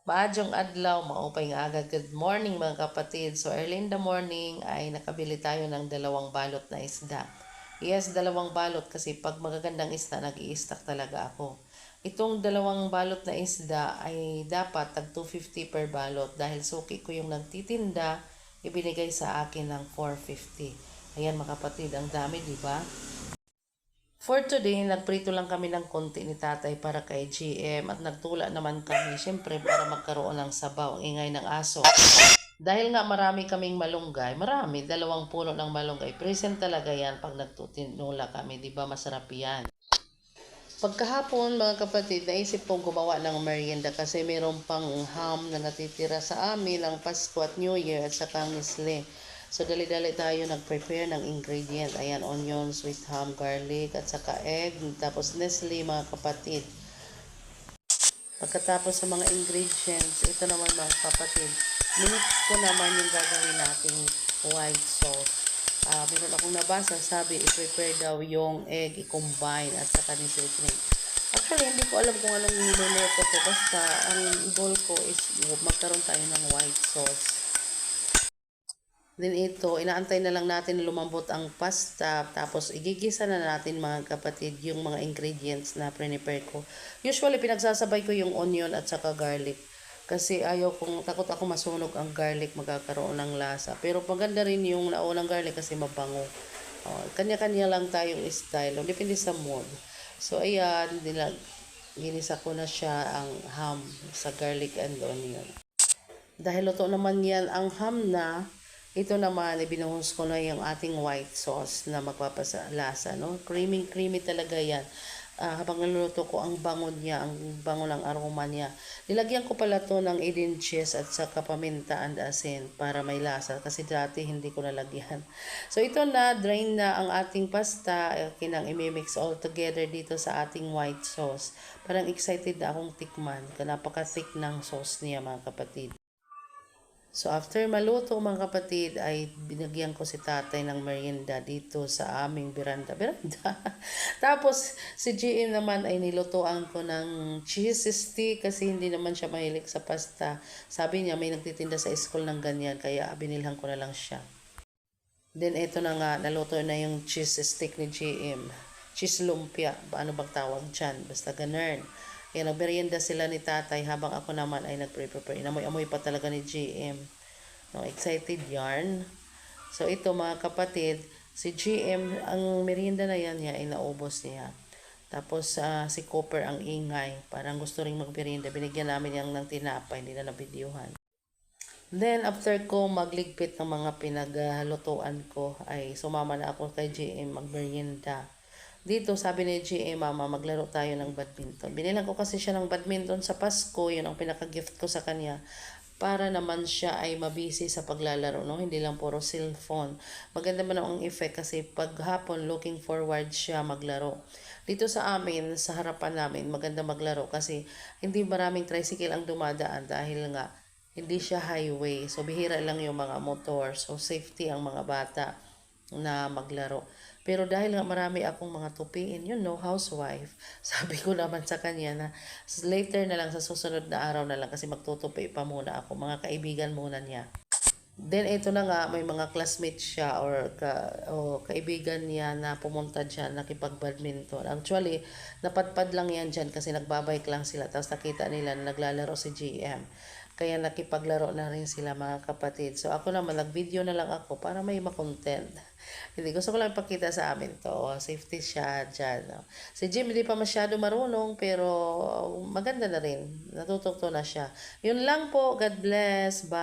Maadjong adlaw, maupay nga agad. Good morning mga kapatid. So early in the morning ay nakabili tayo ng dalawang balot na isda. Yes, dalawang balot kasi pag magagandang isda, nag-i-stock talaga ako. Itong dalawang balot na isda ay dapat tag 250 per balot dahil suki ko yung nagtitinda, ibinigay sa akin ng 450. Ayan mga kapatid, ang dami, di ba? For today, nagprito lang kami ng konti ni tatay para kay GM at nagtula naman kami, syempre para magkaroon ng sabaw, ang ingay ng aso. Dahil nga marami kaming malunggay, marami, dalawang puno ng malunggay. Present talaga yan pag nagtutinula kami, di ba masarap yan? Pagkahapon mga kapatid, naisip kong gumawa ng merienda kasi mayroon pang ham na natitira sa amin ng Pasko at New Year at saka misle. So dali-dali tayo nag-prepare ng ingredient. Ayan, onion, sweet ham, garlic at saka egg. Tapos Nestle mga kapatid. Pagkatapos sa mga ingredients, ito naman mga kapatid, minix ko naman yung gagawin nating white sauce. Meron akong nabasa, sabi, i-prepare daw yung egg, i-combine at saka ni cream. Actually, hindi ko alam kung anong niluluto ko. Basta, ang goal ko is magkaroon tayo ng white sauce. Then ito, inaantay na lang natin lumambot ang pasta. Tapos, igigisa na natin mga kapatid yung mga ingredients na prepare ko. Usually, pinagsasabay ko yung onion at saka garlic. Kasi ayaw kong, takot ako masunog ang garlic, magkakaroon ng lasa. Pero maganda rin yung naunang garlic kasi mabango. Kanya-kanya lang tayong style. Depende sa mood. So, ayan, ginisa ko na siya ang ham sa garlic and onion. Dahil luto naman yan ang ham na, ito naman, ibinuhos ko na yung ating white sauce na magpapasalasa, no? Creamy, creamy talaga yan. Habang niluluto ko, ang bango niya, ang bango ng aroma niya. Nilagyan ko pala to ng Eden cheese at saka paminta and asin para may lasa. Kasi dati hindi ko nalagyan. So ito na, drain na ang ating pasta. Kinang imimix all together dito sa ating white sauce. Parang excited na akong tikman. Napaka-thick ng sauce niya mga kapatid. So after maluto mga kapatid ay binagyan ko si tatay ng merienda dito sa aming beranda. Beranda. Tapos si GM naman ay nilutoan ko ng cheese stick kasi hindi naman siya mahilig sa pasta. Sabi niya may nagtitinda sa school ng ganyan kaya binilhan ko na lang siya. Then ito na nga, naluto na yung cheese stick ni GM. Cheese lumpia, ano bang tawag dyan? Basta ganun. Kaya nagmerienda sila ni tatay habang ako naman ay nagpre-prepare. Inamoy-amoy pa talaga ni GM. No, excited yarn. So ito mga kapatid, si GM, ang merienda na yan niya ay naubos niya. Tapos si Cooper ang ingay. Parang gusto ring magmerienda. Binigyan namin yang ng tinapay, hindi na nabidyohan. Then, after ko magligpit ng mga pinaglutuan ko, ay sumama na ako kay GM magmerienda. Dito, sabi ni GM, Mama, maglaro tayo ng badminton. Binilang ko kasi siya ng badminton sa Pasko, yun ang pinaka-gift ko sa kanya. Para naman siya ay mabisi sa paglalaro, no? Hindi lang puro cellphone. Maganda man ang effect kasi paghapon looking forward siya maglaro. Dito sa amin, sa harapan namin, maganda maglaro kasi hindi maraming tricycle ang dumadaan dahil nga hindi siya highway. So, bihira lang yung mga motor. So, safety ang mga bata na maglaro. Pero dahil nga marami akong mga tupiin, housewife, sabi ko naman sa kanya na later na lang sa susunod na araw na lang kasi magtutupi pa muna ako. Mga kaibigan muna niya. Then ito na nga, may mga classmates siya o kaibigan niya na pumunta dyan, nakipag-badminton. Actually, napadpad lang yan dyan kasi nagbabike lang sila. Tapos nakita nila na naglalaro si GM. Kaya nakipaglaro na rin sila mga kapatid. So ako naman, nag-video na lang ako para may makontent. Hindi, gusto ko lang ipakita sa amin to. Safety siya dyan. No? Si Jim hindi pa masyado marunong pero maganda na rin. Natutukto na siya. Yun lang po. God bless. Bye.